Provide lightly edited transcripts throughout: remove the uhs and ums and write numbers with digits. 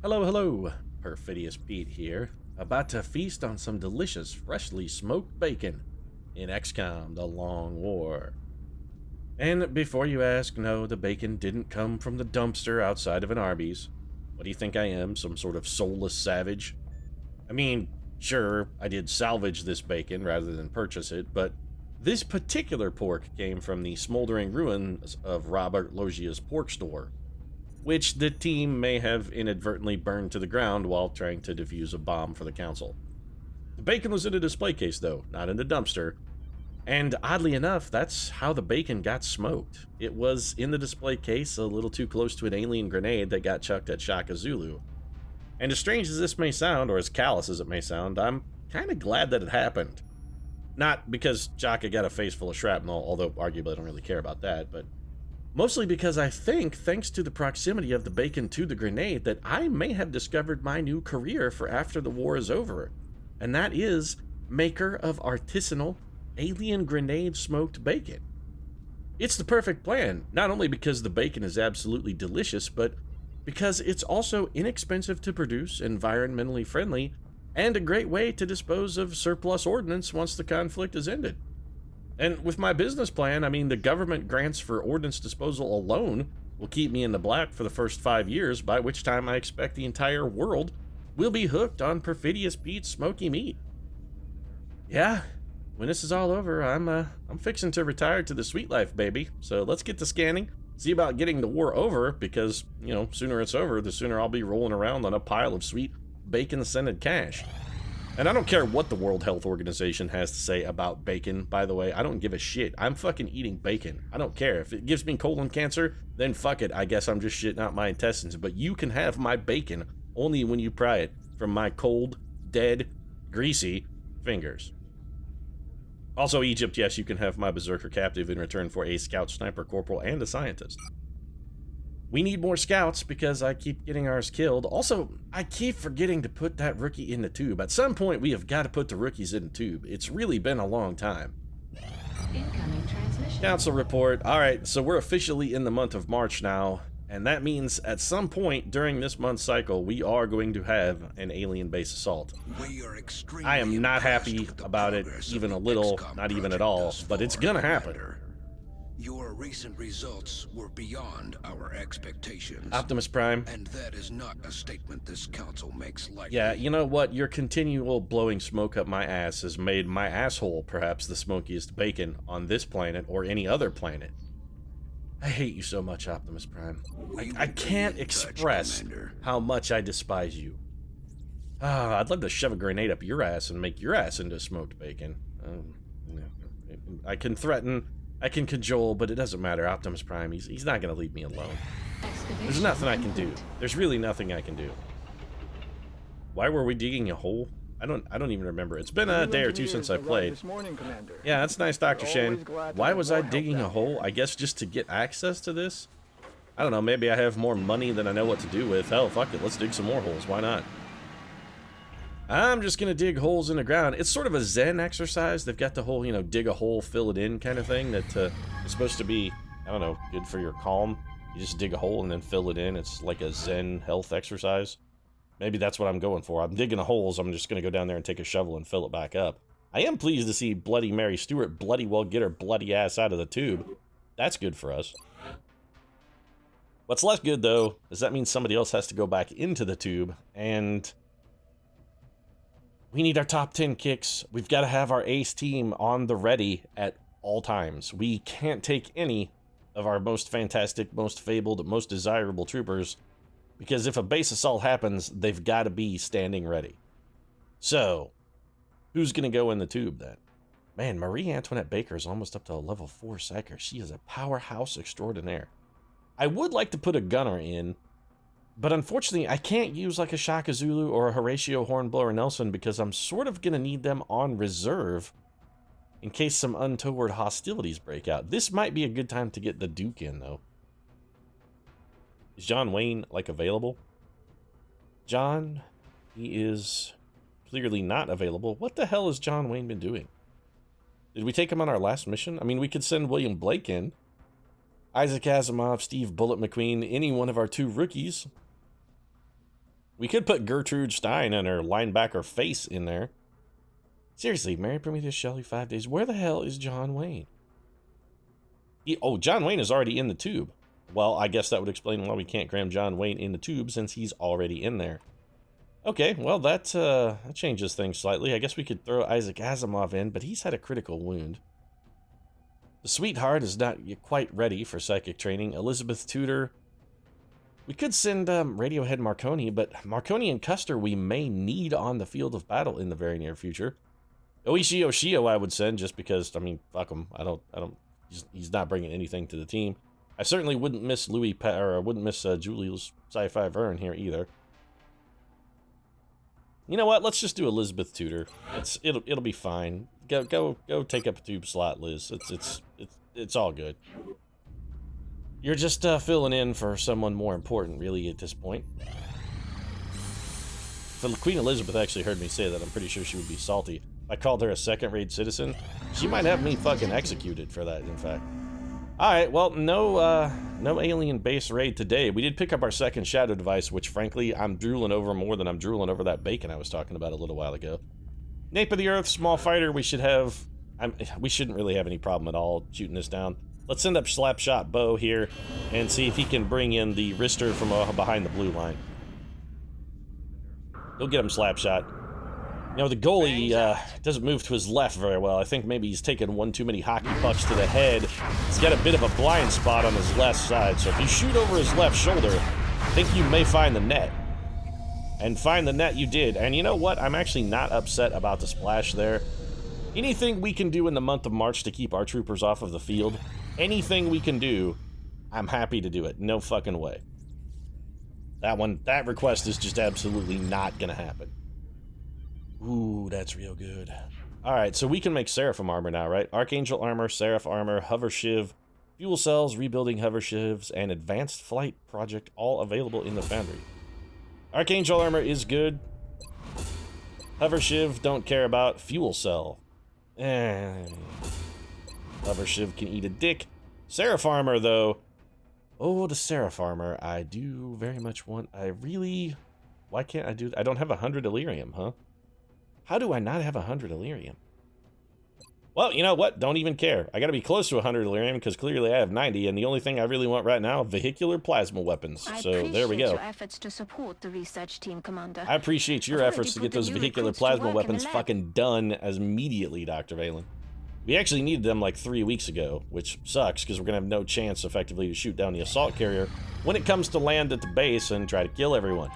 Hello, hello. Perfidious Pete here, about to feast on some delicious, freshly smoked bacon in XCOM, The Long War. And before you ask, no, the bacon didn't come from the dumpster outside of an Arby's. What do you think I am, some sort of soulless savage? I mean, sure, I did salvage this bacon rather than purchase it, but this particular pork came from the smoldering ruins of Robert Loggia's pork store, which the team may have inadvertently burned to the ground while trying to defuse a bomb for the council. The bacon was in a display case, though, not in the dumpster. And oddly enough, that's how the bacon got smoked. It was in the display case, a little too close to an alien grenade that got chucked at Shaka Zulu. And as strange as this may sound, or as callous as it may sound, I'm kind of glad that it happened. Not because Shaka got a face full of shrapnel, although arguably I don't really care about that, but mostly because I think, thanks to the proximity of the bacon to the grenade, that I may have discovered my new career for after the war is over. And that is maker of artisanal alien grenade smoked bacon. It's the perfect plan, not only because the bacon is absolutely delicious, but because it's also inexpensive to produce, environmentally friendly, and a great way to dispose of surplus ordnance once the conflict is ended. And with my business plan, I mean, the government grants for ordnance disposal alone will keep me in the black for the first 5 years, by which time I expect the entire world will be hooked on Perfidious Pete's smoky meat. Yeah, when this is all over, I'm fixing to retire to the sweet life, baby. So let's get to scanning, see about getting the war over, because, you know, sooner it's over, the sooner I'll be rolling around on a pile of sweet bacon-scented cash. And I don't care what the World Health Organization has to say about bacon, by the way. I don't give a shit. I'm fucking eating bacon. I don't care. If it gives me colon cancer, then fuck it. I guess I'm just shitting out my intestines. But you can have my bacon only when you pry it from my cold, dead, greasy fingers. Also, Egypt, yes, you can have my berserker captive in return for a scout, sniper, corporal, and a scientist. We need more scouts because I keep getting ours killed. Also, I keep forgetting to put that rookie in the tube. At some point, we have got to put the rookies in the tube. It's really been a long time. Incoming transmission. Council report. All right, so we're officially in the month of March now, and that means at some point during this month's cycle, we are going to have an alien base assault. I am not happy about it, even a little, not even at all, but it's gonna happen. Your recent results were beyond our expectations. Optimus Prime. And that is not a statement this council makes lightly. Yeah, you know what? Your continual blowing smoke up my ass has made my asshole perhaps the smokiest bacon on this planet or any other planet. I hate you so much, Optimus Prime. I can't express how much I despise you. I'd love to shove a grenade up your ass and make your ass into smoked bacon. I can threaten, I can cajole, but it doesn't matter. Optimus Prime, he's not going to leave me alone. There's nothing I can do. There's really nothing I can do. Why were we digging a hole? I don't even remember. It's been a day or two since I played. Yeah, that's nice, Dr. Shen. Why was I digging a hole? I guess just to get access to this? I don't know, maybe I have more money than I know what to do with. Hell, fuck it, let's dig some more holes. Why not? I'm just gonna dig holes in the ground. It's sort of a Zen exercise. They've got the whole, you know, dig a hole, fill it in kind of thing that is supposed to be, I don't know, good for your calm. You just dig a hole and then fill it in. It's like a Zen health exercise. Maybe that's what I'm going for. I'm digging the holes. I'm just gonna go down there and take a shovel and fill it back up. I am pleased to see Bloody Mary Stewart bloody well get her bloody ass out of the tube. That's good for us. What's less good, though, is that means somebody else has to go back into the tube, and we need our top 10 kicks. We've got to have our ace team on the ready at all times. We can't take any of our most fantastic, most fabled, most desirable troopers, because if a base assault happens, they've got to be standing ready. So, who's going to go in the tube then? Man, Marie Antoinette Baker is almost up to a level 4 psyker. She is a powerhouse extraordinaire. I would like to put a gunner in, but unfortunately, I can't use like a Shaka Zulu or a Horatio Hornblower Nelson because I'm sort of going to need them on reserve in case some untoward hostilities break out. This might be a good time to get the Duke in, though. Is John Wayne, like, available? John, he is clearly not available. What the hell has John Wayne been doing? Did we take him on our last mission? I mean, we could send William Blake in. Isaac Asimov, Steve Bullet McQueen, any one of our 2 rookies. We could put Gertrude Stein and her linebacker face in there. Seriously, Mary Prometheus Shelley 5 days. Where the hell is John Wayne? Oh, John Wayne is already in the tube. Well, I guess that would explain why we can't cram John Wayne in the tube since he's already in there. Okay, well, that changes things slightly. I guess we could throw Isaac Asimov in, but he's had a critical wound. The Sweetheart is not quite ready for psychic training. Elizabeth Tudor. We could send Radiohead Marconi, but Marconi and Custer we may need on the field of battle in the very near future. Oishi Oshio I would send just because, I mean, fuck him. He's not bringing anything to the team. I certainly wouldn't miss I wouldn't miss Julius Sci-Fi Vern here either. You know what? Let's just do Elizabeth Tudor. It'll be fine. Go take up a tube slot, Liz. It's all good. You're just filling in for someone more important, really, at this point. If Queen Elizabeth actually heard me say that, I'm pretty sure she would be salty. If I called her a second-rate citizen, she might have me fucking executed for that, in fact. Alright, well, no alien base raid today. We did pick up our second shadow device, which, frankly, I'm drooling over more than I'm drooling over that bacon I was talking about a little while ago. Nape of the Earth, small fighter, we shouldn't really have any problem at all shooting this down. Let's send up Slapshot Bo here and see if he can bring in the wrister from behind the blue line. Go get him, Slapshot. You know, the goalie doesn't move to his left very well. I think maybe he's taken one too many hockey pucks to the head. He's got a bit of a blind spot on his left side, so if you shoot over his left shoulder, I think you may find the net. And find the net you did. And you know what? I'm actually not upset about the splash there. Anything we can do in the month of March to keep our troopers off of the field, anything we can do, I'm happy to do it. No fucking way. That request is just absolutely not gonna happen. Ooh, that's real good. Alright, so we can make Seraphim armor now, right? Archangel armor, Seraph armor, hover shiv, fuel cells, rebuilding hover shivs, and advanced flight project all available in the foundry. Archangel armor is good. Hover shiv, don't care about. Fuel cell. Hover shiv can eat a dick. Seraph armor, though. Oh, the Seraph armor. I do very much want... Why can't I do that? I don't have 100 Illyrium, huh? How do I not have 100 Illyrium? Well, you know what? Don't even care. I gotta be close to 100 Illyrium because clearly I have 90, and the only thing I really want right now, vehicular plasma weapons. So there we go. Your efforts to support the research team, Commander. I appreciate your efforts to get those vehicular plasma weapons fucking done as immediately, Dr. Valen. We actually needed them like 3 weeks ago, which sucks because we're gonna have no chance effectively to shoot down the assault carrier when it comes to land at the base and try to kill everyone.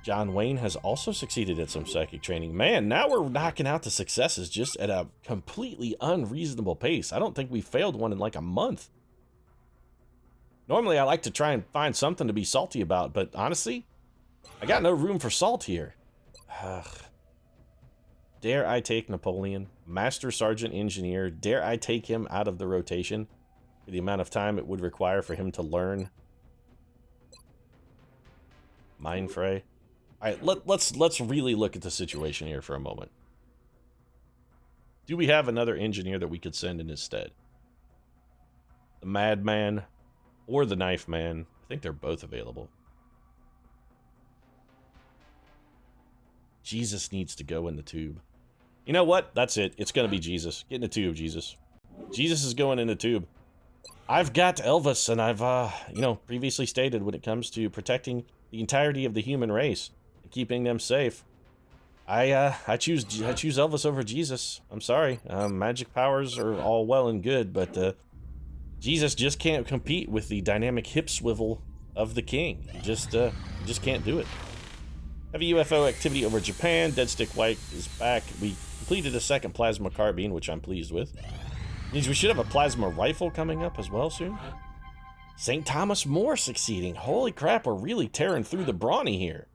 John Wayne has also succeeded at some psychic training. Man, now we're knocking out the successes just at a completely unreasonable pace. I don't think we failed one in like a month. Normally, I like to try and find something to be salty about, but honestly, I got no room for salt here. Dare I take Napoleon? Master Sergeant Engineer, dare I take him out of the rotation for the amount of time it would require for him to learn? Mindfray? Alright, let's really look at the situation here for a moment. Do we have another engineer that we could send in his stead? The Madman or the Knife Man? I think they're both available. Jesus needs to go in the tube. You know what? That's it. It's gonna be Jesus. Get in the tube, Jesus. Jesus is going in the tube. I've got Elvis, and I've, previously stated when it comes to protecting the entirety of the human race, keeping them safe, I choose Elvis over Jesus. I'm sorry. Magic powers are all well and good, but Jesus just can't compete with the dynamic hip swivel of the king. He just can't do it. Heavy UFO activity over Japan. Dead Stick White is back. We completed a second plasma carbine, which I'm pleased with. Means we should have a plasma rifle coming up as well soon. St. Thomas More succeeding. Holy crap, we're really tearing through the brawny here.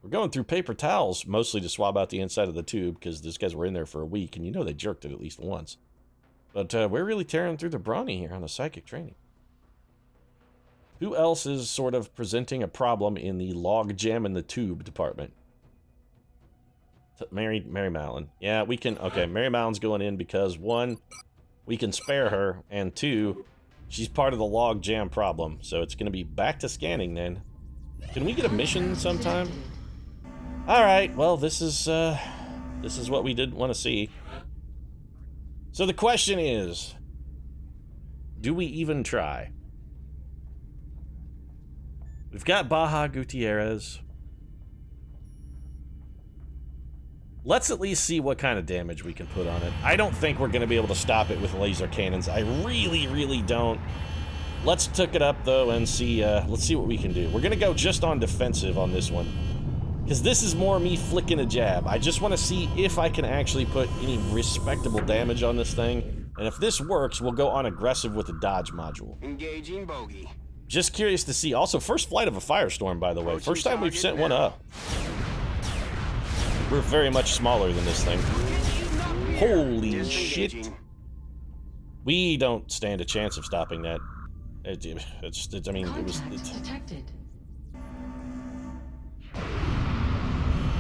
We're going through paper towels, mostly to swab out the inside of the tube, because these guys were in there for a week, and you know they jerked it at least once. But we're really tearing through the brawny here on the psychic training. Who else is sort of presenting a problem in the log jam in the tube department? Mary Mallon. Yeah, we can... Okay, Mary Mallon's going in because, one, we can spare her, and two, she's part of the log jam problem. So it's going to be back to scanning then. Can we get a mission sometime? Alright, well, this is what we didn't want to see. So the question is, do we even try? We've got Baja Gutierrez. Let's at least see what kind of damage we can put on it. I don't think we're going to be able to stop it with laser cannons. I really, really don't. Let's took it up, though, and see, let's see what we can do. We're going to go just on defensive on this one. Because this is more me flicking a jab. I just want to see if I can actually put any respectable damage on this thing. And if this works, we'll go on aggressive with the dodge module. Engaging bogey. Just curious to see. Also, first flight of a firestorm, by the way. First time we've sent one up. We're very much smaller than this thing. Holy shit. We don't stand a chance of stopping that. I mean, it was... Detected.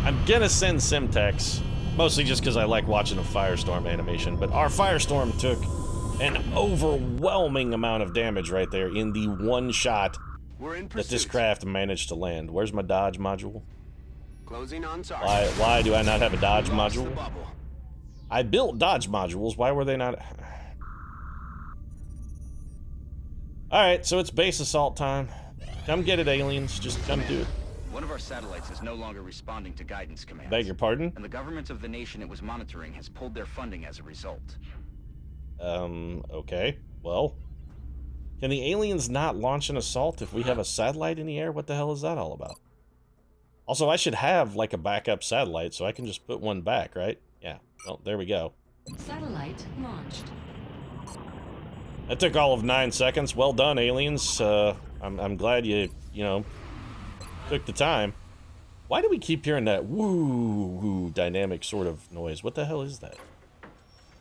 I'm gonna send Simtex, mostly just because I like watching a firestorm animation, but our firestorm took an overwhelming amount of damage right there in the one shot that this craft managed to land. Where's my dodge module? Closing on target. Why do I not have a dodge module? I built dodge modules. Why were they not? Alright, so it's base assault time. Come get it, aliens. Just come do it. One of our satellites is no longer responding to guidance commands. Beg your pardon? And the government of the nation it was monitoring has pulled their funding as a result. Okay. Well, can the aliens not launch an assault if we have a satellite in the air? What the hell is that all about? Also, I should have, like, a backup satellite, so I can just put one back, right? Yeah. Well, there we go. Satellite launched. That took all of 9 seconds. Well done, aliens. I'm glad you know, took the time. Why do we keep hearing that woo dynamic sort of noise? What the hell is that?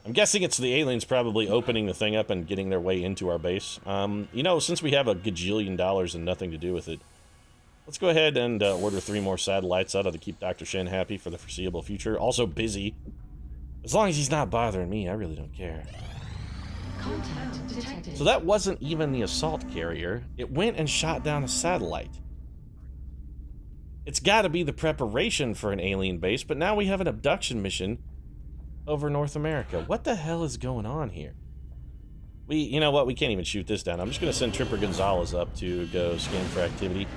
I'm guessing it's the aliens probably opening the thing up and getting their way into our base. You know, since we have a gajillion dollars and nothing to do with it, let's go ahead and order 3 more satellites. That ought to keep Dr. Shen happy for the foreseeable future. Also busy. As long as he's not bothering me, I really don't care. Contact detected. So that wasn't even the assault carrier. It went and shot down a satellite. It's got to be the preparation for an alien base, but now we have an abduction mission over North America. What the hell is going on here? You know what? We can't even shoot this down. I'm just going to send Tripper Gonzalez up to go scan for activity.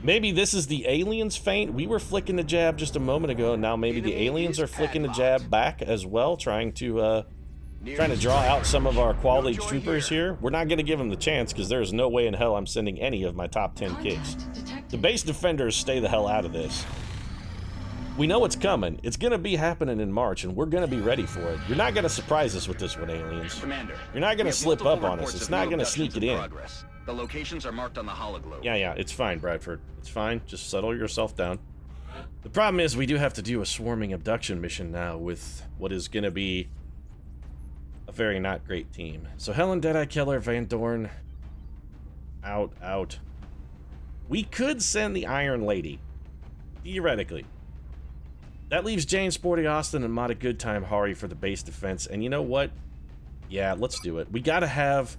Maybe this is the aliens' feint. We were flicking the jab just a moment ago. Now maybe the aliens are flicking the jab back as well, trying to draw out some of our quality troopers here. We're not going to give them the chance because there's no way in hell I'm sending any of my top 10 kicks. The base defenders stay the hell out of this. We know it's coming. It's going to be happening in March, and we're going to be ready for it. You're not going to surprise us with this one, aliens. Commander, you're not going to slip up on us. It's not going to sneak it in. Progress. The locations are marked on the hologlobe. Yeah, it's fine, Bradford. It's fine. Just settle yourself down. The problem is we do have to do a swarming abduction mission now with what is going to be a very not great team. So Helen, Deadeye Killer, Van Dorn, out. We could send the Iron Lady, theoretically. That leaves Jane, Sporty Austin, and Mata Goodtime Hari for the base defense. And you know what? Yeah, let's do it. We gotta have...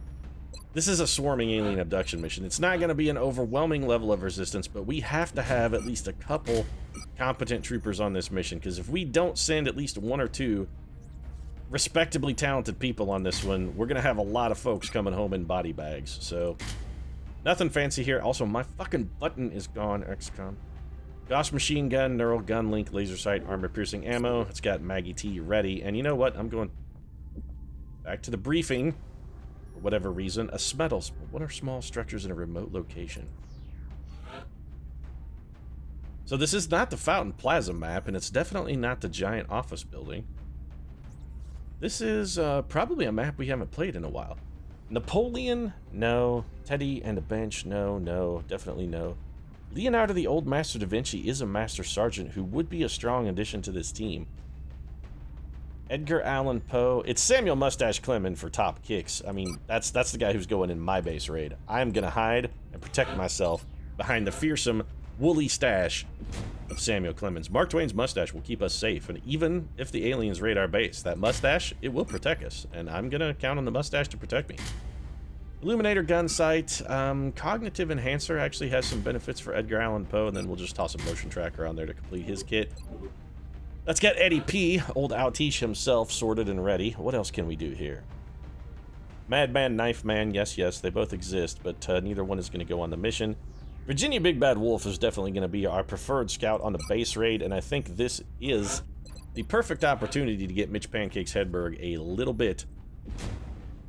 This is a swarming alien abduction mission. It's not gonna be an overwhelming level of resistance, but we have to have at least a couple competent troopers on this mission, because if we don't send at least 1 or 2 respectably talented people on this one, we're gonna have a lot of folks coming home in body bags. So, nothing fancy here. Also, my fucking button is gone, XCOM. Gauss machine gun, neural gun link, laser sight, armor-piercing ammo. It's got Maggie T ready. And you know what? I'm going back to the briefing. For whatever reason. A SMETAL. What are small structures in a remote location? So this is not the Fountain Plaza map, and it's definitely not the giant office building. This is probably a map we haven't played in a while. Napoleon? No. Teddy and a bench? No, definitely no. Leonardo the Old Master da Vinci is a Master Sergeant who would be a strong addition to this team. Edgar Allan Poe. It's Samuel Mustache Clemens for top kicks. I mean, that's the guy who's going in my base raid. I'm gonna hide and protect myself behind the fearsome, woolly stash of Samuel Clemens. Mark Twain's mustache will keep us safe, and even if the aliens raid our base, that mustache, it will protect us, and I'm gonna count on the mustache to protect me. Illuminator gun sight. Cognitive enhancer actually has some benefits for Edgar Allan Poe, and then we'll just toss a motion tracker on there to complete his kit. Let's get Eddie P, old Altiche himself, sorted and ready. What else can we do here? Madman, Knife Man, yes, they both exist, but neither one is going to go on the mission. Virginia Big Bad Wolf is definitely going to be our preferred scout on the base raid, and I think this is the perfect opportunity to get Mitch Pancakes Hedberg a little bit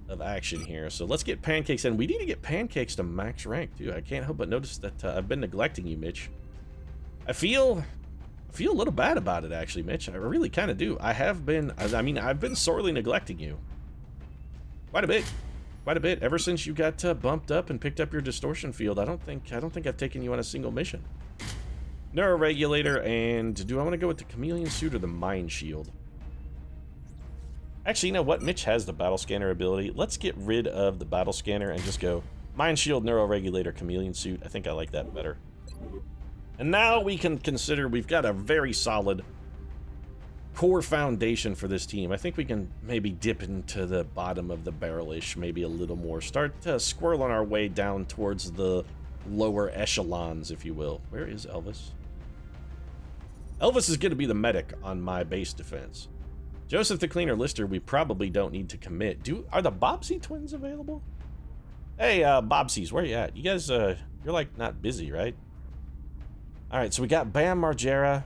of action here. So let's get Pancakes in. We need to get Pancakes to max rank, too. I can't help but notice that I've been neglecting you, Mitch. I feel a little bad about it, actually, Mitch. I really kind of do. I've been sorely neglecting you. Quite a bit. Ever since you got bumped up and picked up your distortion field, I don't think I've taken you on a single mission. Neuroregulator, and do I want to go with the chameleon suit or the mind shield? Actually, you know what? Mitch has the battle scanner ability. Let's get rid of the battle scanner and just go mind shield, neuroregulator, chameleon suit. I think I like that better. And now we can consider we've got a very solid core foundation for this team. I think we can maybe dip into the bottom of the barrel-ish, maybe a little more. Start squirreling our way down towards the lower echelons, if you will. Where is Elvis? Elvis is going to be the medic on my base defense. Joseph the Cleaner Lister, we probably don't need to commit. Are the Bobbsey twins available? Hey, Bobbseys, where you at? You guys, you're like not busy, right? All right, so we got Bam Margera.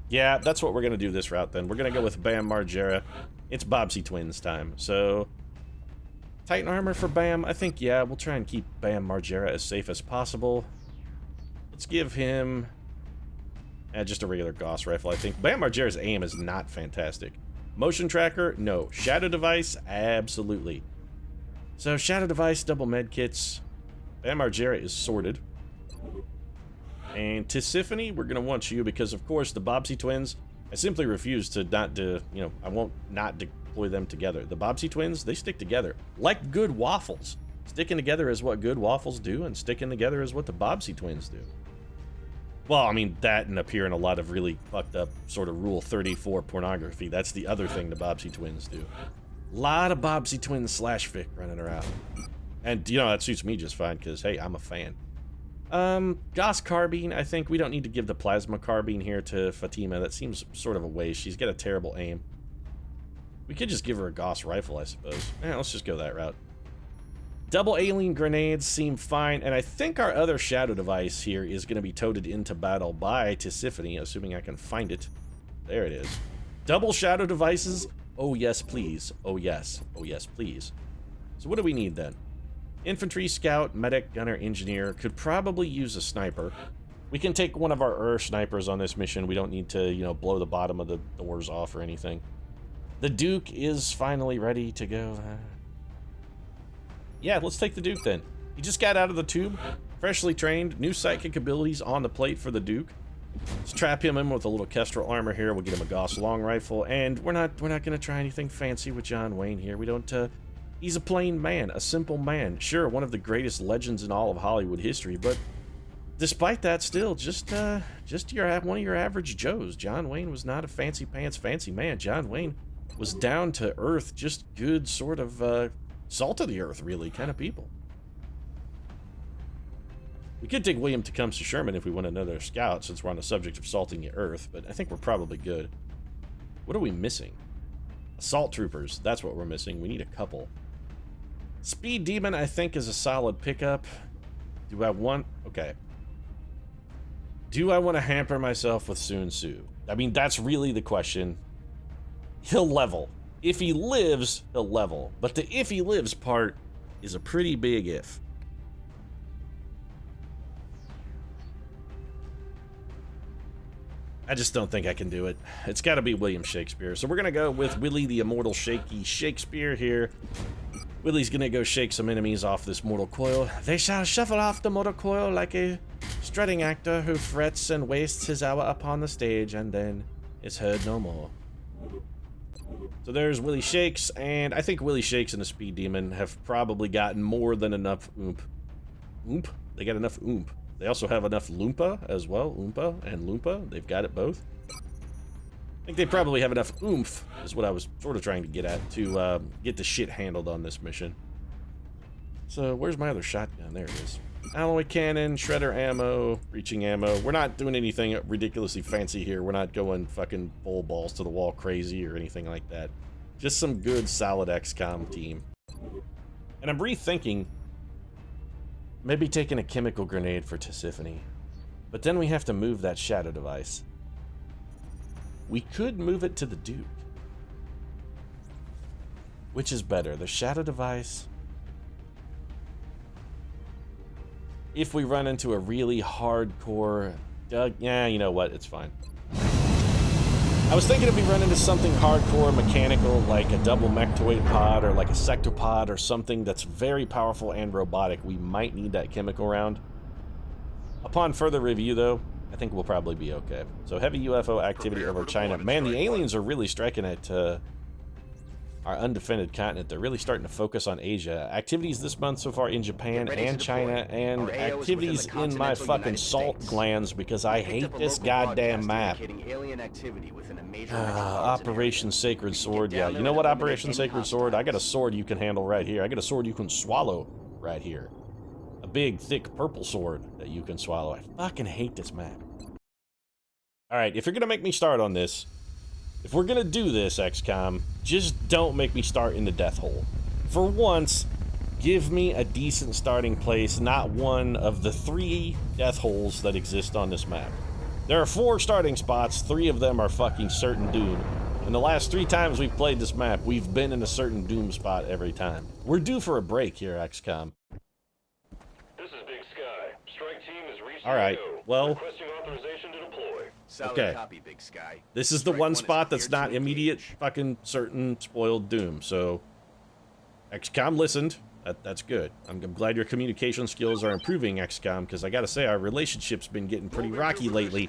Yeah, that's what we're going to do this route then. We're going to go with Bam Margera. It's Bobbsey twins time. So, Titan armor for Bam. I think, yeah, we'll try and keep Bam Margera as safe as possible. Let's give him just a regular Gauss rifle, I think. Bam Margera's aim is not fantastic. Motion tracker? No. Shadow device? Absolutely. So, shadow device, double med kits. Bam Margera is sorted. And Tisiphone, we're going to want you because, of course, the Bobbsey twins, I simply refuse to I won't not deploy them together. The Bobbsey twins, they stick together. Like good waffles. Sticking together is what good waffles do, and sticking together is what the Bobbsey twins do. Well, I mean, that and appear in a lot of really fucked up sort of Rule 34 pornography. That's the other thing the Bobbsey twins do. A lot of Bobbsey twins slash fic running around. And, you know, that suits me just fine because, hey, I'm a fan. Gauss carbine, I think we don't need to give the plasma carbine here to Fatima. That seems sort of a waste. She's got a terrible aim. We could just give her a Gauss rifle, I suppose. Let's just go that route. Double alien grenades seem fine, and I think our other shadow device here is going to be toted into battle by Tisiphone, assuming I can find it. There it is. Double shadow devices? Oh yes, please. Oh yes. Oh yes, please. So what do we need then? Infantry, scout, medic, gunner, engineer. Could probably use a sniper. We can take one of our snipers on this mission. We don't need to, you know, blow the bottom of the doors off or anything. The Duke is finally ready to go. Yeah, let's take the Duke then. He just got out of the tube, freshly trained, new psychic abilities on the plate for the Duke. Let's trap him in with a little Kestrel armor here. We'll get him a Gauss long rifle, and we're not going to try anything fancy with John Wayne here. We don't. He's a plain man, a simple man. Sure, one of the greatest legends in all of Hollywood history, but despite that, still, just one of your average Joes. John Wayne was not a fancy pants, fancy man. John Wayne was down to earth, just good sort of salt of the earth, really, kind of people. We could take William Tecumseh Sherman if we want another scout, since we're on the subject of salting the earth, but I think we're probably good. What are we missing? Assault troopers, that's what we're missing. We need a couple. Speed Demon, I think, is a solid pickup. Do I want... Okay. Do I want to hamper myself with Sun Tzu? I mean, that's really the question. He'll level. If he lives, he'll level. But the if he lives part is a pretty big if. I just don't think I can do it. It's got to be William Shakespeare. So we're going to go with Willie the Immortal Shaky Shakespeare here. Willie's going to go shake some enemies off this mortal coil. They shall shuffle off the mortal coil like a strutting actor who frets and wastes his hour upon the stage and then is heard no more. So there's Willie Shakes, and I think Willie Shakes and the Speed Demon have probably gotten more than enough oomph. Oomph? They got enough oomph. They also have enough Loompa as well. Oompa and Loompa. They've got it both. I think they probably have enough oomph, is what I was sort of trying to get at, to get the shit handled on this mission. So where's my other shotgun? There it is. Alloy cannon, shredder ammo, breaching ammo. We're not doing anything ridiculously fancy here. We're not going fucking full balls to the wall crazy or anything like that. Just some good, solid XCOM team. And I'm rethinking maybe taking a chemical grenade for Tisiphone. But then we have to move that shadow device. We could move it to the Duke. Which is better, the shadow device? If we run into a really hardcore yeah, you know what, it's fine. I was thinking if we run into something hardcore mechanical, like a double mechtoid pod or like a sectopod or something that's very powerful and robotic, we might need that chemical round. Upon further review, though, I think we'll probably be okay. So heavy UFO activity over China. Man, the aliens are really striking at our undefended continent. They're really starting to focus on Asia. Activities this month so far in Japan and China, and activities in my fucking salt glands because I hate this goddamn map. Operation Sacred Sword. Yeah, you know what, Operation Sacred Sword? I got a sword you can handle right here. I got a sword you can swallow right here. A big, thick purple sword that you can swallow. I fucking hate this map. Alright, if you're gonna make me start on this, if we're gonna do this, XCOM, just don't make me start in the death hole. For once, give me a decent starting place, not one of the 3 death holes that exist on this map. There are 4 starting spots, 3 of them are fucking certain doom. And the last 3 times we've played this map, we've been in a certain doom spot every time. We're due for a break here, XCOM. This is Big Sky. Strike team is reached. Alright, well... Requesting authorization to deploy. Okay, copy, Big Sky. this is the one spot that's not immediate fucking certain spoiled doom, so XCOM listened. That's good. I'm glad your communication skills are improving, XCOM, because I gotta say, our relationship's been getting pretty rocky lately.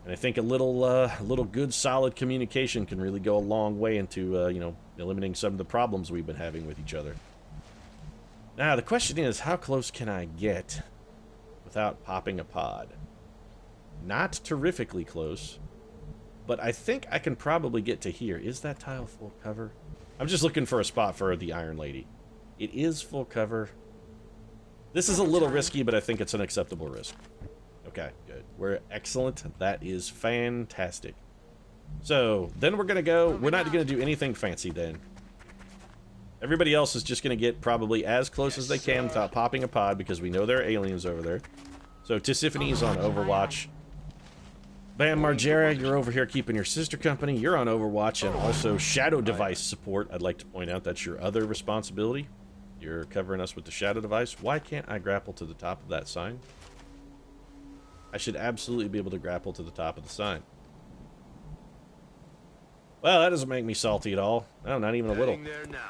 And I think a little good, solid communication can really go a long way into, you know, eliminating some of the problems we've been having with each other. Now, the question is, how close can I get without popping a pod? Not terrifically close, but I think I can probably get to here. Is that tile full cover? I'm just looking for a spot for the Iron Lady. It is full cover. This is a little risky, but I think it's an acceptable risk. Okay, good. We're excellent. That is fantastic. So, then we're gonna go... We're not gonna do anything fancy then. Everybody else is just gonna get probably as close as they can without popping a pod, because we know there are aliens over there. So, Tisiphone's on Overwatch. Bam Margera, you're over here keeping your sister company. You're on Overwatch and also Shadow Device support. I'd like to point out that's your other responsibility. You're covering us with the Shadow Device. Why can't I grapple to the top of that sign? I should absolutely be able to grapple to the top of the sign. Well, that doesn't make me salty at all. No, not even a little.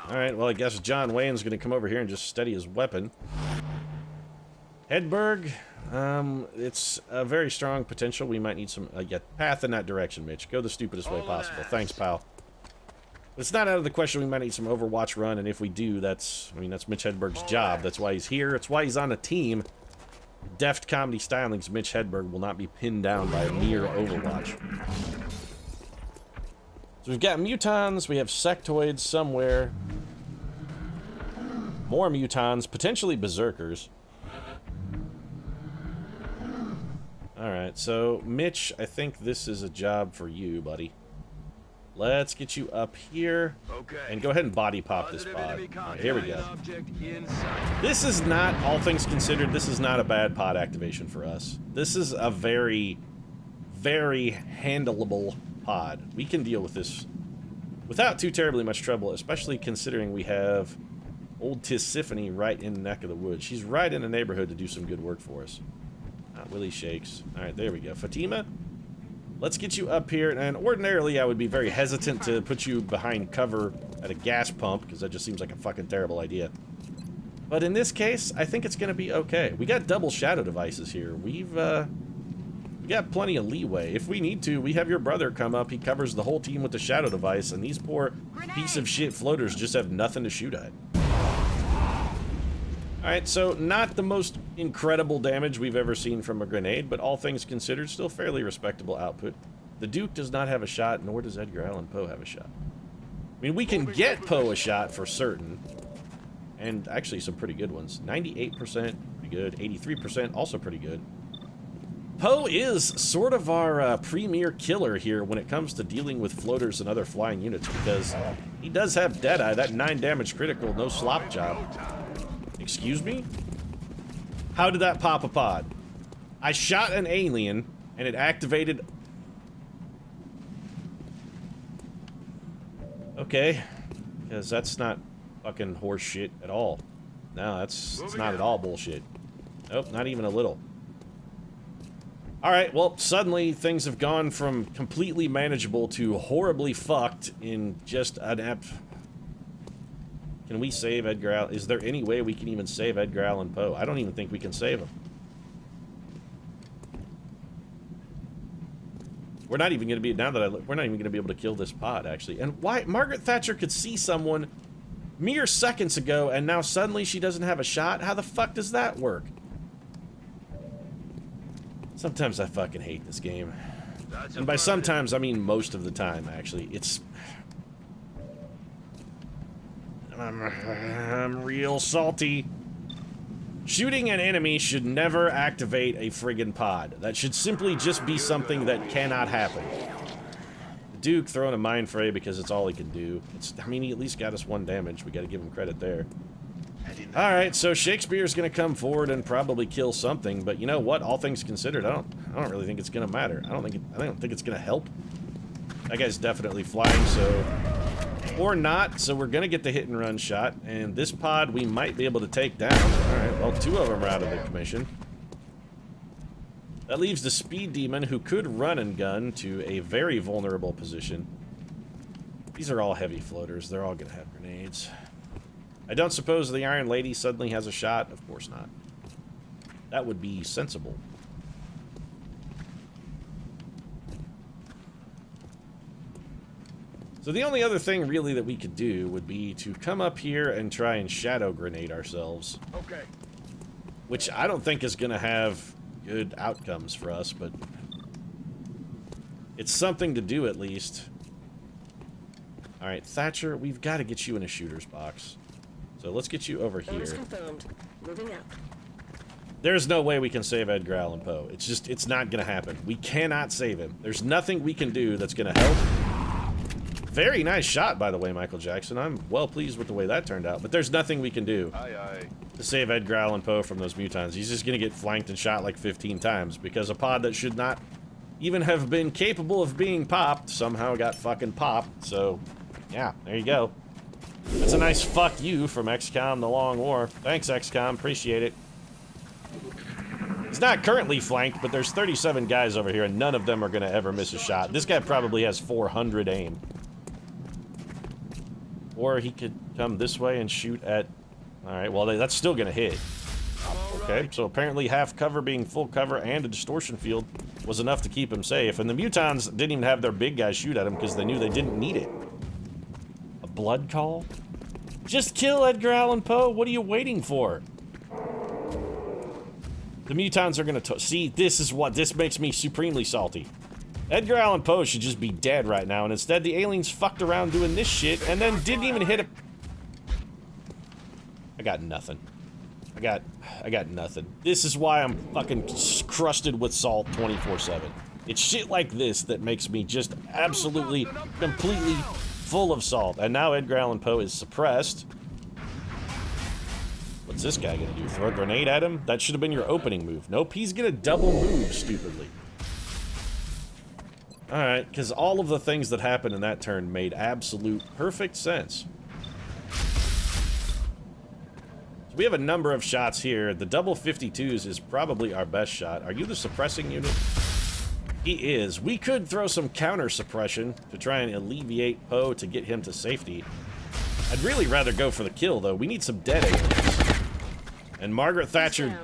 Alright, well, I guess John Wayne's going to come over here and just steady his weapon. Hedberg, it's a very strong potential. We might need some, path in that direction, Mitch. Go the stupidest way possible. Thanks, pal. It's not out of the question we might need some Overwatch run, and if we do, that's Mitch Hedberg's job. That's why he's here. That's why he's on a team. Deft comedy stylings, Mitch Hedberg will not be pinned down by a mere Overwatch. So we've got mutons, we have sectoids somewhere. More mutons, potentially berserkers. Alright, so Mitch, I think this is a job for you, buddy. Let's get you up here. Okay. And go ahead and body pop this pod. Right, here we go. This is not, all things considered, this is not a bad pod activation for us. This is a very, very handleable pod. We can deal with this without too terribly much trouble, especially considering we have old Tisiphone right in the neck of the woods. She's right in the neighborhood to do some good work for us. Willie shakes. Alright, there we go. Fatima, let's get you up here. And ordinarily, I would be very hesitant to put you behind cover at a gas pump, because that just seems like a fucking terrible idea. But in this case, I think it's going to be okay. We got double shadow devices here. We got plenty of leeway. If we need to, we have your brother come up. He covers the whole team with the shadow device, and these poor piece of shit floaters just have nothing to shoot at. Alright, so not the most incredible damage we've ever seen from a grenade, but all things considered, still fairly respectable output. The Duke does not have a shot, nor does Edgar Allan Poe have a shot. I mean, we can get Poe a shot for certain, and actually some pretty good ones. 98%, pretty good. 83%, also pretty good. Poe is sort of our premier killer here when it comes to dealing with floaters and other flying units, because he does have Deadeye, that 9 damage critical, no slop job. Excuse me? How did that pop a pod? I shot an alien, and it activated... Okay, because that's not fucking horse shit at all. No, it's not at all bullshit. Nope, not even a little. Alright, well, suddenly things have gone from completely manageable to horribly fucked in just an app. Can we save Edgar Allan? Is there any way we can even save Edgar Allan Poe? I don't even think we can save him. We're not even going to be, now that I look, we're not even going to be able to kill this pod, actually. And why? Margaret Thatcher could see someone mere seconds ago, and now suddenly she doesn't have a shot? How the fuck does that work? Sometimes I fucking hate this game. And by sometimes, I mean most of the time, actually. It's... I'm real salty. Shooting an enemy should never activate a friggin' pod. That should simply just be something that cannot happen. Duke throwing a mind fray because it's all he can do. I mean, he at least got us 1 damage. We gotta give him credit there. Alright, so Shakespeare's gonna come forward and probably kill something, but you know what? All things considered, I don't really think it's gonna matter. I don't think it's gonna help. That guy's definitely flying, so... Or not, so we're gonna get the hit and run shot, and this pod we might be able to take down. Alright, well, 2 of them are out of the commission. That leaves the speed demon, who could run and gun, to a very vulnerable position. These are all heavy floaters. They're all gonna have grenades. I don't suppose the Iron Lady suddenly has a shot? Of course not. That would be sensible. So the only other thing really that we could do would be to come up here and try and shadow grenade ourselves. Okay. Which I don't think is going to have good outcomes for us, but it's something to do at least. Alright, Thatcher, we've got to get you in a shooter's box. So let's get you over here. Confirmed. Moving out. There's no way we can save Edgar Allan Poe. It's not going to happen. We cannot save him. There's nothing we can do that's going to help. Very nice shot, by the way, Michael Jackson. I'm well pleased with the way that turned out. But there's nothing we can do to save Edgar Allan Poe from those mutons. He's just going to get flanked and shot like 15 times because a pod that should not even have been capable of being popped somehow got fucking popped. So, yeah, there you go. That's a nice fuck you from XCOM The Long War. Thanks, XCOM. Appreciate it. He's not currently flanked, but there's 37 guys over here, and none of them are going to ever miss a shot. This guy probably has 400 aim. Or he could come this way and shoot at... Alright, well, that's still going to hit. Okay, so apparently half cover being full cover and a distortion field was enough to keep him safe. And the mutons didn't even have their big guys shoot at him because they knew they didn't need it. A blood call? Just kill Edgar Allan Poe. What are you waiting for? The mutons are going to... See, this makes me supremely salty. Edgar Allan Poe should just be dead right now, and instead the aliens fucked around doing this shit and then didn't even hit him. I got nothing. I got nothing. This is why I'm fucking crusted with salt 24/7. It's shit like this that makes me just absolutely, completely full of salt. And now Edgar Allan Poe is suppressed. What's this guy gonna do? Throw a grenade at him? That should have been your opening move. Nope, he's gonna double move stupidly. Alright, because all of the things that happened in that turn made absolute perfect sense. So we have a number of shots here. The double 52s is probably our best shot. Are you the suppressing unit? He is. We could throw some counter suppression to try and alleviate Poe to get him to safety. I'd really rather go for the kill, though. We need some dead aliens. And Margaret Thatcher,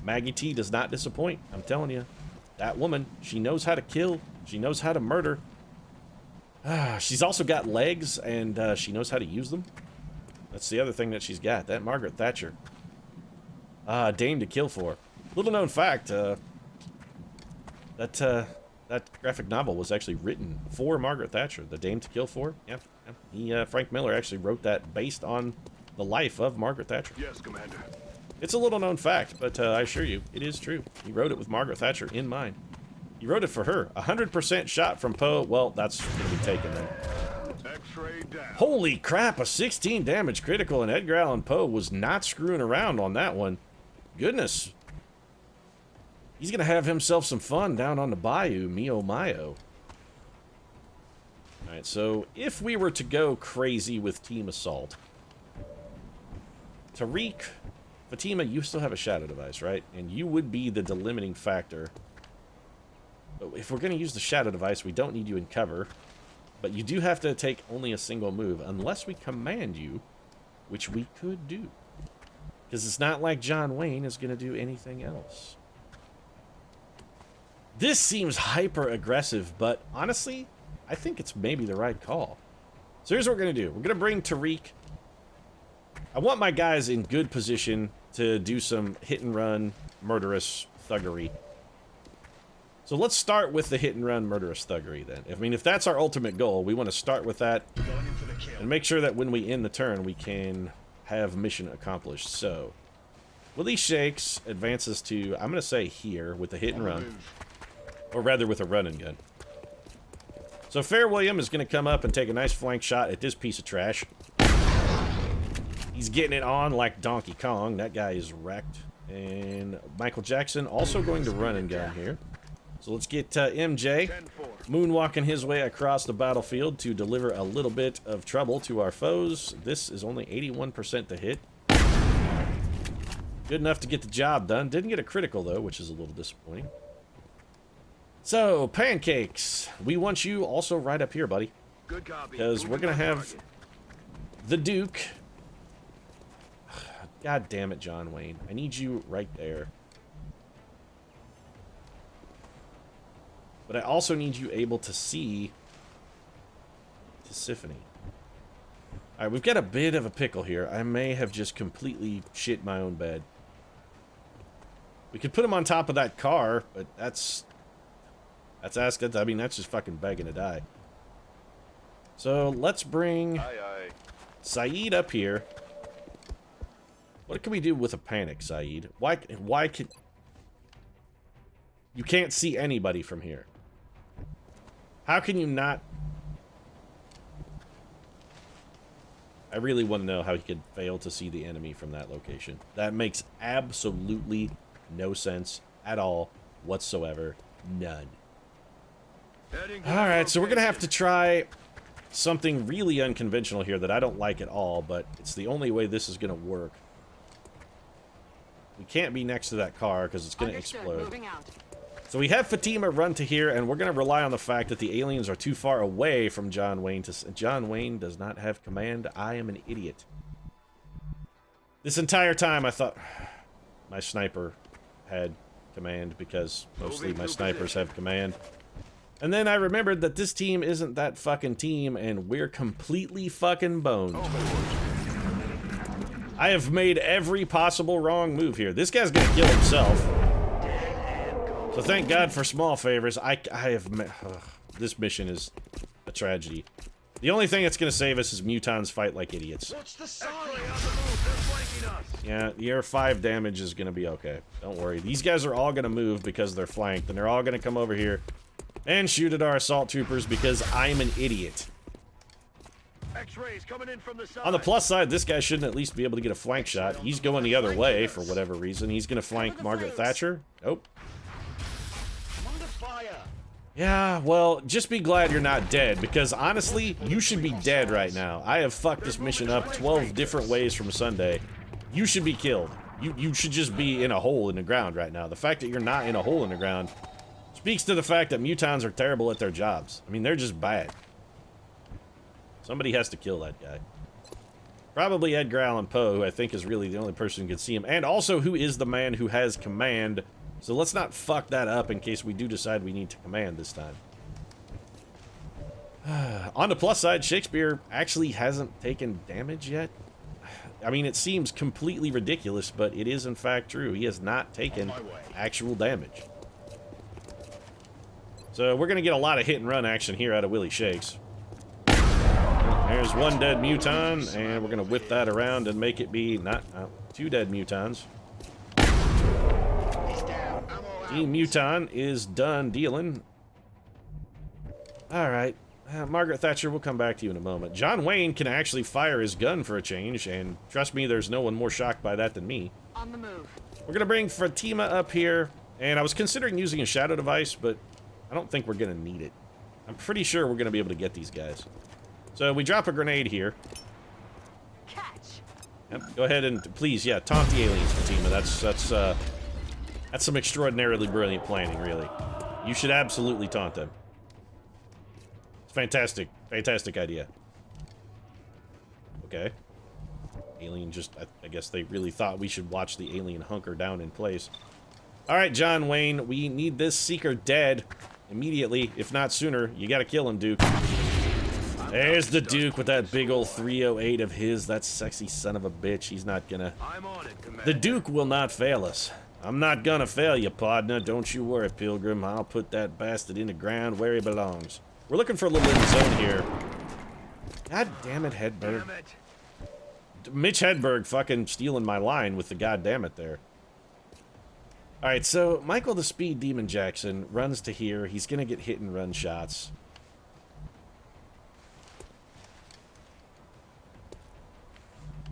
Maggie T does not disappoint. I'm telling you. That woman, she knows how to kill. She knows how to murder. She's also got legs, and she knows how to use them. That's the other thing that she's got. That Margaret Thatcher. Dame to kill for. Little known fact, that graphic novel was actually written for Margaret Thatcher. The Dame to Kill For. Yeah. Frank Miller actually wrote that based on the life of Margaret Thatcher. Yes, Commander. It's a little known fact, but I assure you, it is true. He wrote it with Margaret Thatcher in mind. He wrote it for her. 100% shot from Poe. Well, that's going to be taken then. X-ray down. Holy crap, a 16 damage critical, and Edgar Allan Poe was not screwing around on that one. Goodness. He's going to have himself some fun down on the bayou, Mio Mayo. Alright, so if we were to go crazy with Team Assault, Tariq, Fatima, you still have a shadow device, right? And you would be the delimiting factor. But if we're going to use the shadow device, we don't need you in cover. But you do have to take only a single move, unless we command you, which we could do. Because it's not like John Wayne is going to do anything else. This seems hyper-aggressive, but honestly, I think it's maybe the right call. So here's what we're going to do. We're going to bring Tariq. I want my guys in good position to do some hit-and-run murderous thuggery. So let's start with the hit-and-run murderous thuggery then. I mean, if that's our ultimate goal, we want to start with that and make sure that when we end the turn, we can have mission accomplished. So, Willie Shakes advances to, I'm going to say here, with the hit-and-run. Or rather, with a run-and-gun. So Fair William is going to come up and take a nice flank shot at this piece of trash. He's getting it on like Donkey Kong. That guy is wrecked. And Michael Jackson also going to run and gun here. So let's get MJ moonwalking his way across the battlefield to deliver a little bit of trouble to our foes. This is only 81% to hit. Good enough to get the job done. Didn't get a critical though, which is a little disappointing. So, Pancakes, we want you also right up here, buddy. Because we're going to have the Duke. God damn it, John Wayne. I need you right there. But I also need you able to see Tisiphone. Alright, we've got a bit of a pickle here. I may have just completely shit my own bed. We could put him on top of that car, but that's asking. I mean, that's just fucking begging to die. So let's bring Saeed up here. What can we do with a panic, Saeed? Why can you can't see anybody from here? How can you not? I really want to know how he could fail to see the enemy from that location. That makes absolutely no sense at all whatsoever. None. Alright, so we're going to have to try something really unconventional here that I don't like at all, but it's the only way this is going to work. We can't be next to that car because it's going to explode. So we have Fatima run to here, and we're going to rely on the fact that the aliens are too far away from John Wayne. John Wayne does not have command. I am an idiot. This entire time I thought my sniper had command because mostly my snipers have command. And then I remembered that this team isn't that fucking team, and we're completely fucking boned. I have made every possible wrong move here. This guy's gonna kill himself. So thank God for small favors. This mission is a tragedy. The only thing that's gonna save us is mutons fight like idiots. Yeah, your 5 damage is gonna be okay. Don't worry. These guys are all gonna move because they're flanked, and they're all gonna come over here and shoot at our assault troopers because I'm an idiot. Coming in from the side. On the plus side, this guy shouldn't at least be able to get a flank shot. He's going the other way for whatever reason. He's going to flank Margaret Thatcher. Nope. Yeah, well, just be glad you're not dead, because honestly, you should be dead right now. I have fucked this mission up 12 different ways from Sunday. You should be killed. You should just be in a hole in the ground right now. The fact that you're not in a hole in the ground speaks to the fact that mutons are terrible at their jobs. I mean, they're just bad. Somebody has to kill that guy. Probably Edgar Allan Poe, who I think is really the only person who can see him, and also who is the man who has command. So let's not fuck that up in case we do decide we need to command this time. On the plus side, Shakespeare actually hasn't taken damage yet. I mean, it seems completely ridiculous, but it is in fact true. He has not taken actual damage. So we're going to get a lot of hit and run action here out of Willie Shakes. There's one dead muton, and we're gonna whip that around and make it be not two dead mutons. Team Muton is done dealing. Alright. Margaret Thatcher, we'll come back to you in a moment. John Wayne can actually fire his gun for a change, and trust me, there's no one more shocked by that than me. On the move. We're gonna bring Fatima up here, and I was considering using a shadow device, but I don't think we're gonna need it. I'm pretty sure we're gonna be able to get these guys. So we drop a grenade here. Catch. Yep, go ahead and please, yeah, taunt the aliens, Fatima. That's some extraordinarily brilliant planning, really. You should absolutely taunt them. It's fantastic, fantastic idea. Okay. Alien just, I guess they really thought we should watch the alien hunker down in place. Alright, John Wayne, we need this Seeker dead immediately, if not sooner. You gotta kill him, Duke. There's the Duke with that big old 308 of his. That sexy son of a bitch. He's not gonna... I'm on it, Commander. The Duke will not fail us. I'm not gonna fail you, partner. Don't you worry, Pilgrim. I'll put that bastard in the ground where he belongs. We're looking for a little end zone here. God damn it, Hedberg. Damn it. Mitch Hedberg fucking stealing my line with the goddamn it there. Alright, so Michael the Speed Demon Jackson runs to here. He's gonna get hit and run shots.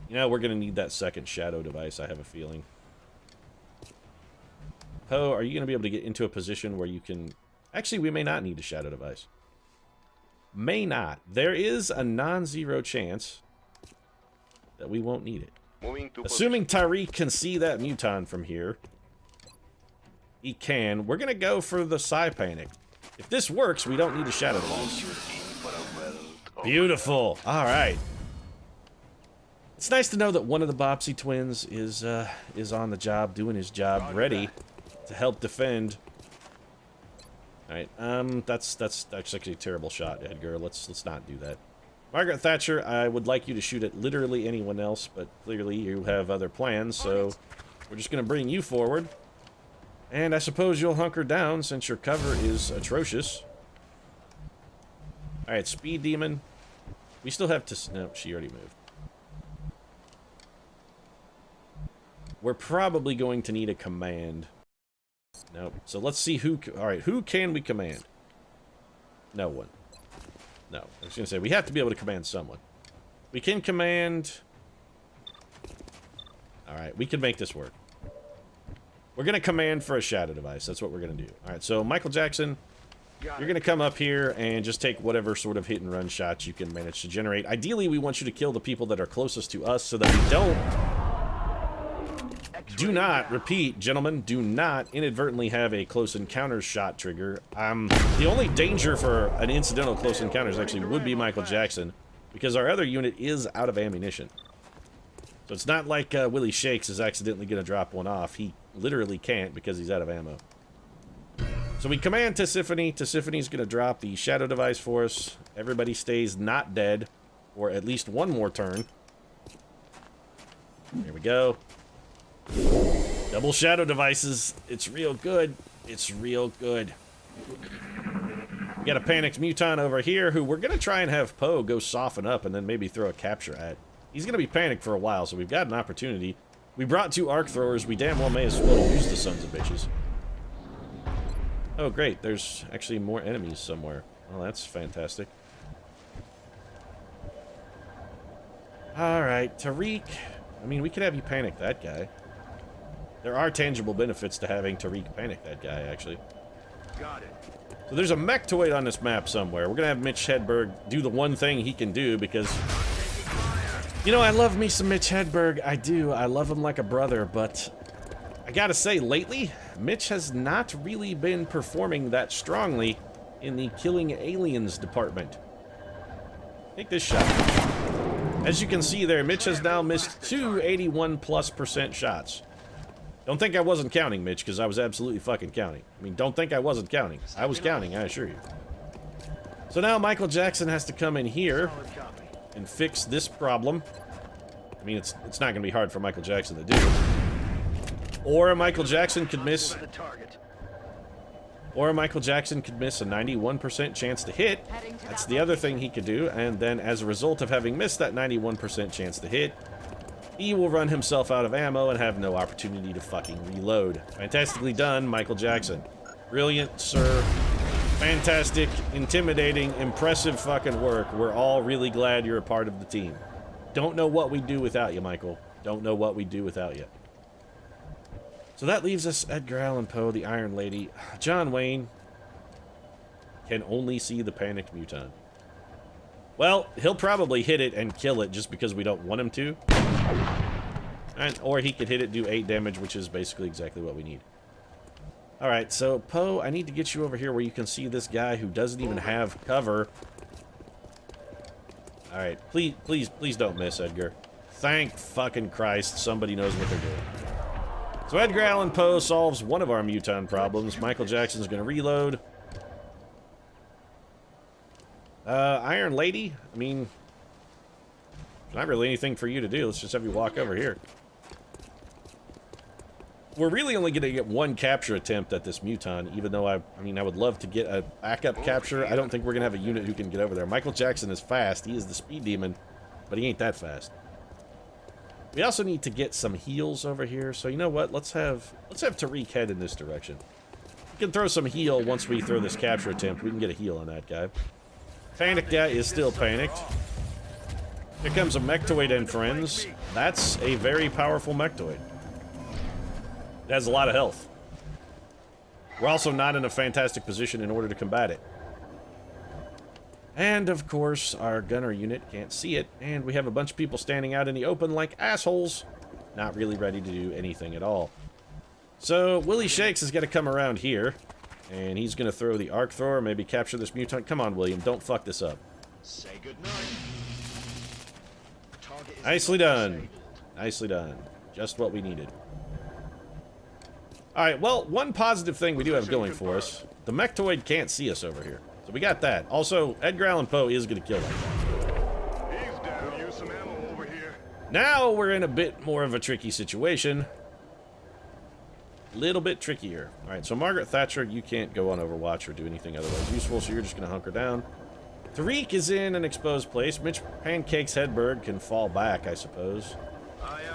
You know, we're gonna need that second shadow device, I have a feeling. Poe, are you gonna be able to get into a position where you can... Actually, we may not need a shadow device. May not. There is a non-zero chance that we won't need it. Moving to Assuming Tariq can see that muton from here. He can. We're gonna go for the Psi Panic. If this works, we don't need a shadow device. Beautiful. Alright. It's nice to know that one of the Bopsy twins is on the job, doing his job, ready to help defend. Alright, that's actually a terrible shot, Edgar. Let's not do that. Margaret Thatcher, I would like you to shoot at literally anyone else, but clearly you have other plans, so we're just gonna bring you forward. And I suppose you'll hunker down since your cover is atrocious. Alright, Speed Demon. We still have to... No, she already moved. We're probably going to need a command. Nope. So let's see who... Alright, who can we command? No one. No. I was going to say, we have to be able to command someone. We can command... Alright, we can make this work. We're going to command for a shadow device. That's what we're going to do. Alright, so Michael Jackson, you're going to come up here and just take whatever sort of hit and run shots you can manage to generate. Ideally, we want you to kill the people that are closest to us so that we don't... Do not, repeat, gentlemen, do not inadvertently have a close encounters shot trigger. The only danger for an incidental close encounters actually would be Michael Jackson, because our other unit is out of ammunition. So it's not like Willie Shakes is accidentally going to drop one off. He literally can't because he's out of ammo. So we command Tisiphone. Tisiphone's going to drop the shadow device for us. Everybody stays not dead for at least one more turn. Here we go. Double shadow devices. It's real good. It's real good. We got a panicked muton over here who we're going to try and have Poe go soften up and then maybe throw a capture at. He's going to be panicked for a while, so we've got an opportunity. We brought two arc throwers. We damn well may as well use the sons of bitches. Oh, great. There's actually more enemies somewhere. Well, that's fantastic. Alright, Tariq. I mean, we could have you panic that guy. There are tangible benefits to having Tariq panic that guy, actually. Got it. So there's a mechtoid on this map somewhere. We're going to have Mitch Hedberg do the one thing he can do because... You know, I love me some Mitch Hedberg. I do. I love him like a brother, but... I gotta say, lately, Mitch has not really been performing that strongly in the killing aliens department. Take this shot. As you can see there, Mitch has now missed two 81+% shots. Don't think I wasn't counting, Mitch, because I was absolutely fucking counting. I mean, don't think I wasn't counting. I was counting, I assure you. So now Michael Jackson has to come in here and fix this problem. I mean, it's not going to be hard for Michael Jackson to do. Or Michael Jackson could miss... Or Michael Jackson could miss a 91% chance to hit. That's the other thing he could do. And then as a result of having missed that 91% chance to hit, he will run himself out of ammo and have no opportunity to fucking reload. Fantastically done, Michael Jackson. Brilliant, sir. Fantastic, intimidating, impressive fucking work. We're all really glad you're a part of the team. Don't know what we'd do without you, Michael. Don't know what we'd do without you. So that leaves us Edgar Allan Poe, the Iron Lady. John Wayne can only see the panicked muton. Well, he'll probably hit it and kill it just because we don't want him to. Or he could hit it, do 8 damage, which is basically exactly what we need. Alright, so Poe, I need to get you over here where you can see this guy who doesn't even have cover. Alright, please don't miss, Edgar. Thank fucking Christ, somebody knows what they're doing. So Edgar Allan Poe solves one of our muton problems. Michael Jackson's gonna reload. Iron Lady? I mean, not really anything for you to do. Let's just have you walk over here. We're really only gonna get one capture attempt at this muton, even though I would love to get a backup capture. I don't think we're gonna have a unit who can get over there. Michael Jackson is fast. He is the speed demon, but he ain't that fast. We also need to get some heals over here, so you know what? Let's have Tariq head in this direction. We can throw some heal once we throw this capture attempt. We can get a heal on that guy. Panic guy is still panicked. Here comes a Mechtoid and friends. That's a very powerful Mechtoid. It has a lot of health. We're also not in a fantastic position in order to combat it. And, of course, our gunner unit can't see it, and we have a bunch of people standing out in the open like assholes, not really ready to do anything at all. So, Willie Shakes is going to come around here, and he's going to throw the arc thrower, maybe capture this mutant. Come on, William, don't fuck this up. Say goodnight. Nicely done. Nicely done. Just what we needed. Alright, well, one positive thing we do have going for us. The Mechtoid can't see us over here. So we got that. Also, Edgar Allan Poe is going to kill that guy. He's down. Use some ammo over here. Now we're in a bit more of a tricky situation. Little bit trickier. Alright, so Margaret Thatcher, you can't go on Overwatch or do anything otherwise useful, so you're just going to hunker down. Tariq is in an exposed place. Mitch Pancakes Hedberg can fall back, I suppose.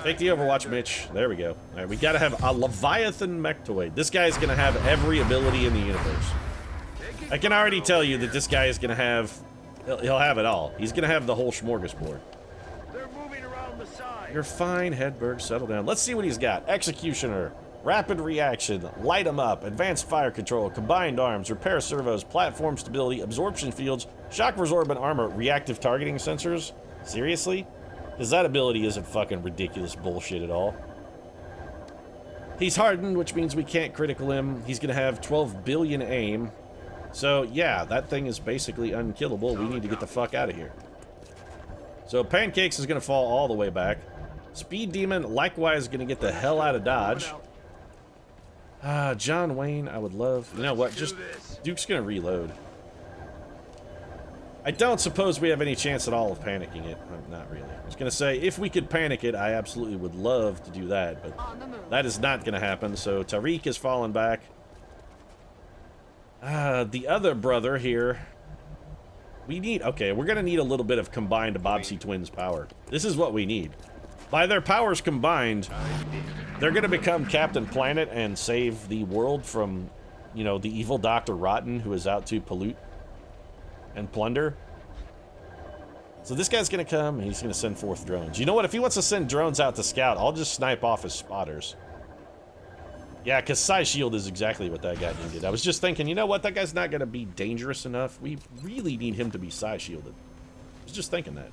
Take the Overwatch, Mitch. There we go. Alright, we gotta have a Leviathan Mechtoid. This guy's gonna have every ability in the universe. I can already tell you that this guy is gonna have... He'll have it all. He's gonna have the whole smorgasbord. They're moving around the side. You're fine, Hedberg. Settle down. Let's see what he's got. Executioner. Rapid reaction. Light him up. Advanced fire control. Combined arms. Repair servos. Platform stability. Absorption fields. Shock resorbent armor. Reactive targeting sensors. Seriously? Because that ability isn't fucking ridiculous bullshit at all. He's hardened, which means we can't critical him. He's going to have 12 billion aim. So, yeah, that thing is basically unkillable. We need to get the fuck out of here. So, Pancakes is going to fall all the way back. Speed Demon, likewise, going to get the hell out of Dodge. John Wayne, I would love... You know what? Just... Duke's going to reload. I don't suppose we have any chance at all of panicking it. Not really. I was going to say, if we could panic it, I absolutely would love to do that, but that is not going to happen, so Tariq is falling back. The other brother here... We need... Okay, we're going to need a little bit of combined Bobsey Twins power. This is what we need. By their powers combined, they're going to become Captain Planet and save the world from, you know, the evil Dr. Rotten who is out to pollute and plunder. So this guy's gonna come and he's gonna send forth drones. You know what? If he wants to send drones out to scout, I'll just snipe off his spotters. Yeah, because Psy Shield is exactly what that guy needed. I was just thinking, you know what? That guy's not gonna be dangerous enough. We really need him to be Psy Shielded. I was just thinking that.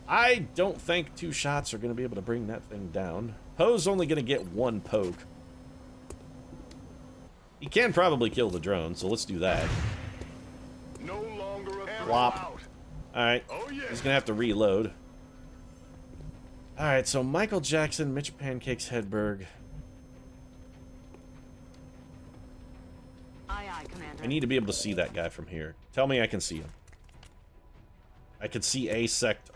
I don't think 2 shots are gonna be able to bring that thing down. Poe's only gonna get 1 poke. He can probably kill the drone, so let's do that. No longer a Flop. Alright, Oh, yeah. he's gonna have to reload. Alright, so Michael Jackson, Mitch Pancakes Hedberg. Aye, aye, Commander. I need to be able to see that guy from here. Tell me I can see him. I can see a sector.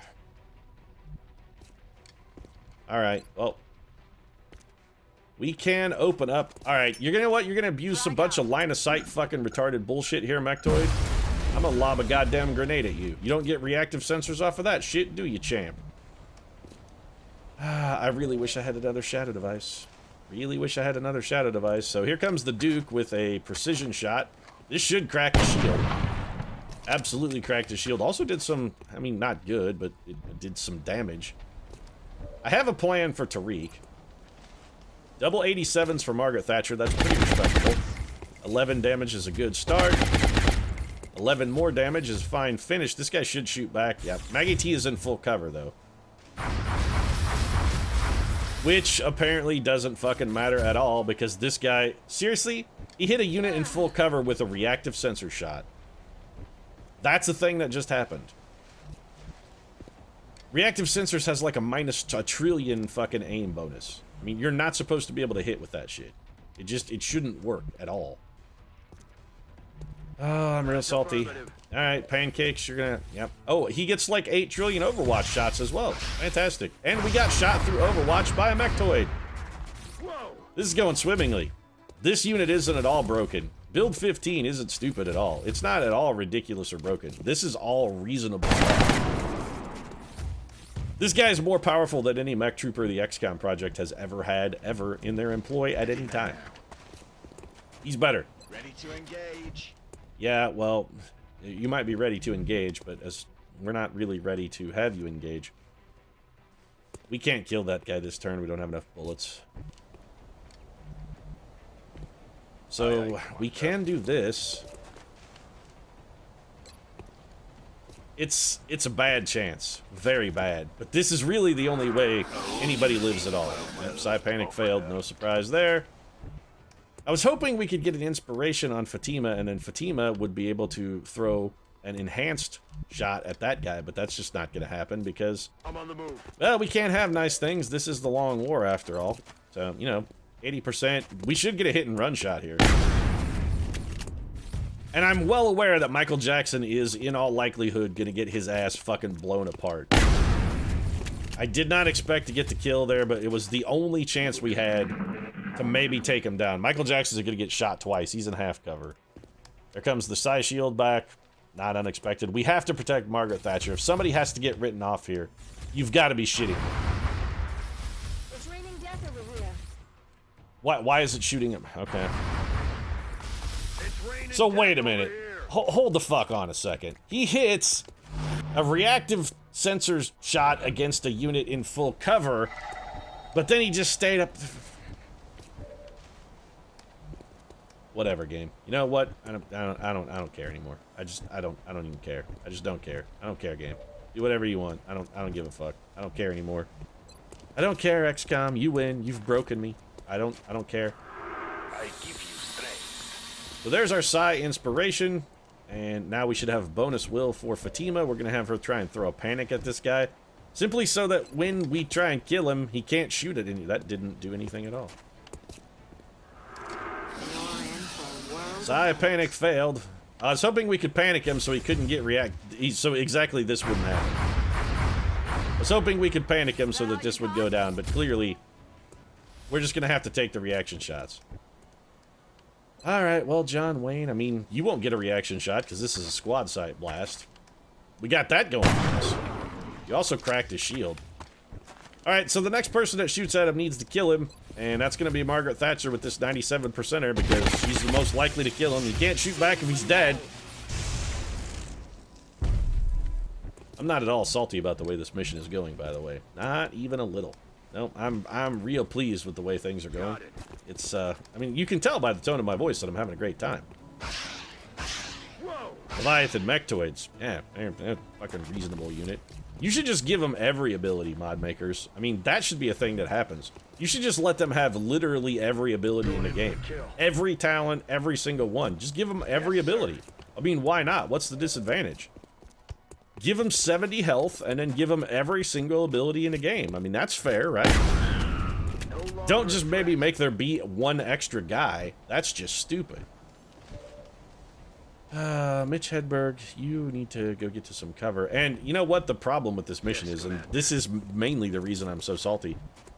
Alright, well. We can open up. All right, you're gonna what? You're gonna abuse some bunch of line of sight fucking retarded bullshit here, Mechtoid? I'm gonna lob a goddamn grenade at you. You don't get reactive sensors off of that shit, do you, champ? I really wish I had another shadow device. Really wish I had another shadow device. So here comes the Duke with a precision shot. This should crack the shield. Absolutely cracked his shield. Also did some, I mean, not good, but it did some damage. I have a plan for Tariq. Double 87s for Margaret Thatcher. That's pretty respectable. 11 damage is a good start. 11 more damage is fine finish. This guy should shoot back. Yeah, Maggie T is in full cover, though. Which apparently doesn't fucking matter at all, because this guy, seriously, he hit a unit in full cover with a reactive sensor shot. That's the thing that just happened. Reactive sensors has like a minus a trillion fucking aim bonus. I mean, you're not supposed to be able to hit with that shit. It shouldn't work at all. Oh, I'm real salty. Alright, pancakes, you're gonna... Yep. Oh, he gets like 8 trillion Overwatch shots as well. Fantastic. And we got shot through Overwatch by a Mechtoid. This is going swimmingly. This unit isn't at all broken. Build 15 isn't stupid at all. It's not at all ridiculous or broken. This is all reasonable. This guy is more powerful than any mech trooper the XCOM project has ever had, ever, in their employ at any time. He's better. Ready to engage. Yeah, well, you might be ready to engage, but as we're not really ready to have you engage. We can't kill that guy this turn. We don't have enough bullets. So, we can do this. It's a bad chance. Very bad. But this is really the only way anybody lives at all. Yep, Psy Panic failed. No surprise there. I was hoping we could get an inspiration on Fatima, and then Fatima would be able to throw an enhanced shot at that guy, but that's just not going to happen because... I'm on the move. Well, we can't have nice things. This is the long war, after all. So, you know, 80%. We should get a hit-and-run shot here. And I'm well aware that Michael Jackson is, in all likelihood, going to get his ass fucking blown apart. I did not expect to get the kill there, but it was the only chance we had to maybe take him down. Michael Jackson's going to get shot twice. He's in half cover. There comes the Psy shield back. Not unexpected. We have to protect Margaret Thatcher. If somebody has to get written off here, you've got to be shitting me. It's raining death over here. Why is it shooting him? Okay. It's raining. So wait a death minute. over here. Hold the fuck on a second. He hits a reactive sensors shot against a unit in full cover, but then he just stayed up. Whatever, game. You know what? I don't care anymore. I don't even care. I just don't care. I don't care, game. Do whatever you want. I don't give a fuck. I don't care anymore. I don't care, XCOM. You win. You've broken me. I don't care. I give you strength. So there's our Psy inspiration, and now we should have bonus will for Fatima. We're gonna have her try and throw a panic at this guy, simply so that when we try and kill him, he can't shoot at any. That didn't do anything at all. Psy panic failed. I was hoping we could panic him so he couldn't get so exactly this wouldn't happen. I was hoping we could panic him so that this would go down, but clearly we're just gonna have to take the reaction shots. Alright, well, John Wayne, I mean, you won't get a reaction shot because this is a squad site blast. We got that going for us. You also cracked his shield. Alright, so the next person that shoots at him needs to kill him, and that's going to be Margaret Thatcher with this 97%er because she's the most likely to kill him. You can't shoot back if he's dead. I'm not at all salty about the way this mission is going, by the way. Not even a little. No, I'm real pleased with the way things are going. It's, I mean, you can tell by the tone of my voice that I'm having a great time. Leviathan Mechtoids. Yeah, they're a fucking reasonable unit. You should just give them every ability, mod makers. I mean, that should be a thing that happens. You should just let them have literally every ability in the game. Every talent, every single one. Just give them every ability. I mean, why not? What's the disadvantage? Give them 70 health, and then give them every single ability in the game. I mean, that's fair, right? Don't just maybe make there be one extra guy. That's just stupid. Mitch Hedberg, you need to go get to some cover. And you know what the problem with this mission is, and this is mainly the reason I'm so salty.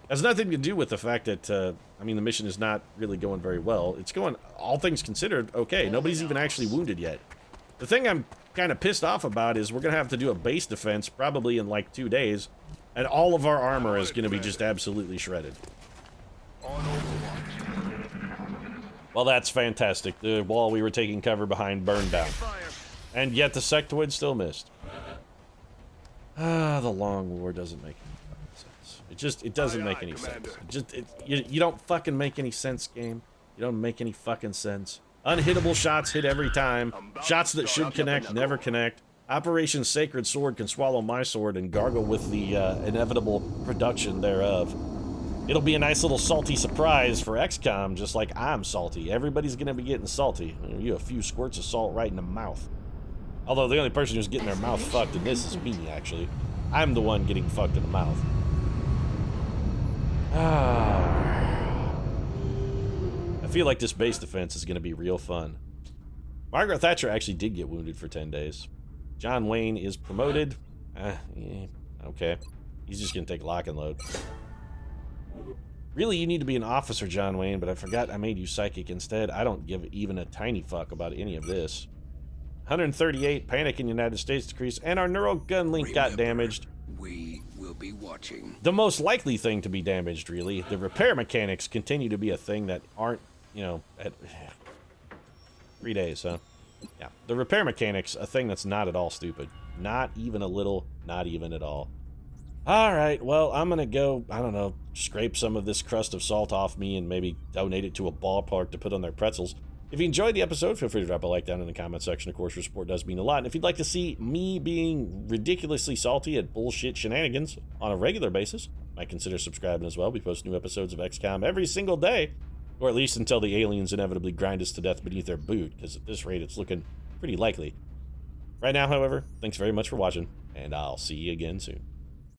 Has nothing to do with the fact that, I mean, the mission is not really going very well. It's going, all things considered, okay. Nobody's even actually wounded yet. The thing I'm kind of pissed off about is we're going to have to do a base defense probably in like 2 days, and all of our armor is going to be just absolutely shredded. Well, that's fantastic. The wall we were taking cover behind burned down. And yet the sectoid still missed. Ah, the long war doesn't make any fucking sense. It doesn't make any sense. You don't fucking make any sense, game. You don't make any fucking sense. Unhittable shots hit every time. Shots that should connect never connect. Operation Sacred Sword can swallow my sword and gargle with the inevitable production thereof. It'll be a nice little salty surprise for XCOM, just like I'm salty. Everybody's gonna be getting salty. You a few squirts of salt right in the mouth. Although the only person who's getting their mouth fucked in this is me, actually. I'm the one getting fucked in the mouth. I feel like this base defense is gonna be real fun. Margaret Thatcher actually did get wounded for 10 days. John Wayne is promoted. Yeah, okay. He's just gonna take lock and load. Really, you need to be an officer, John Wayne, but I forgot I made you psychic instead. I don't give even a tiny fuck about any of this. 138, panic in the United States decreased, and our neural gun link got damaged. We will be watching. The most likely thing to be damaged, really. The repair mechanics continue to be a thing that aren't, you know, at 3 days, huh? Yeah. The repair mechanics, a thing that's not at all stupid. Not even a little, not even at all. Alright, well, I'm gonna go, I don't know, scrape some of this crust of salt off me and maybe donate it to a ballpark to put on their pretzels. If you enjoyed the episode, feel free to drop a like down in the comment section. Of course, your support does mean a lot. And if you'd like to see me being ridiculously salty at bullshit shenanigans on a regular basis, might consider subscribing as well. We post new episodes of XCOM every single day, or at least until the aliens inevitably grind us to death beneath their boot, because at this rate, it's looking pretty likely. Right now, however, thanks very much for watching, and I'll see you again soon.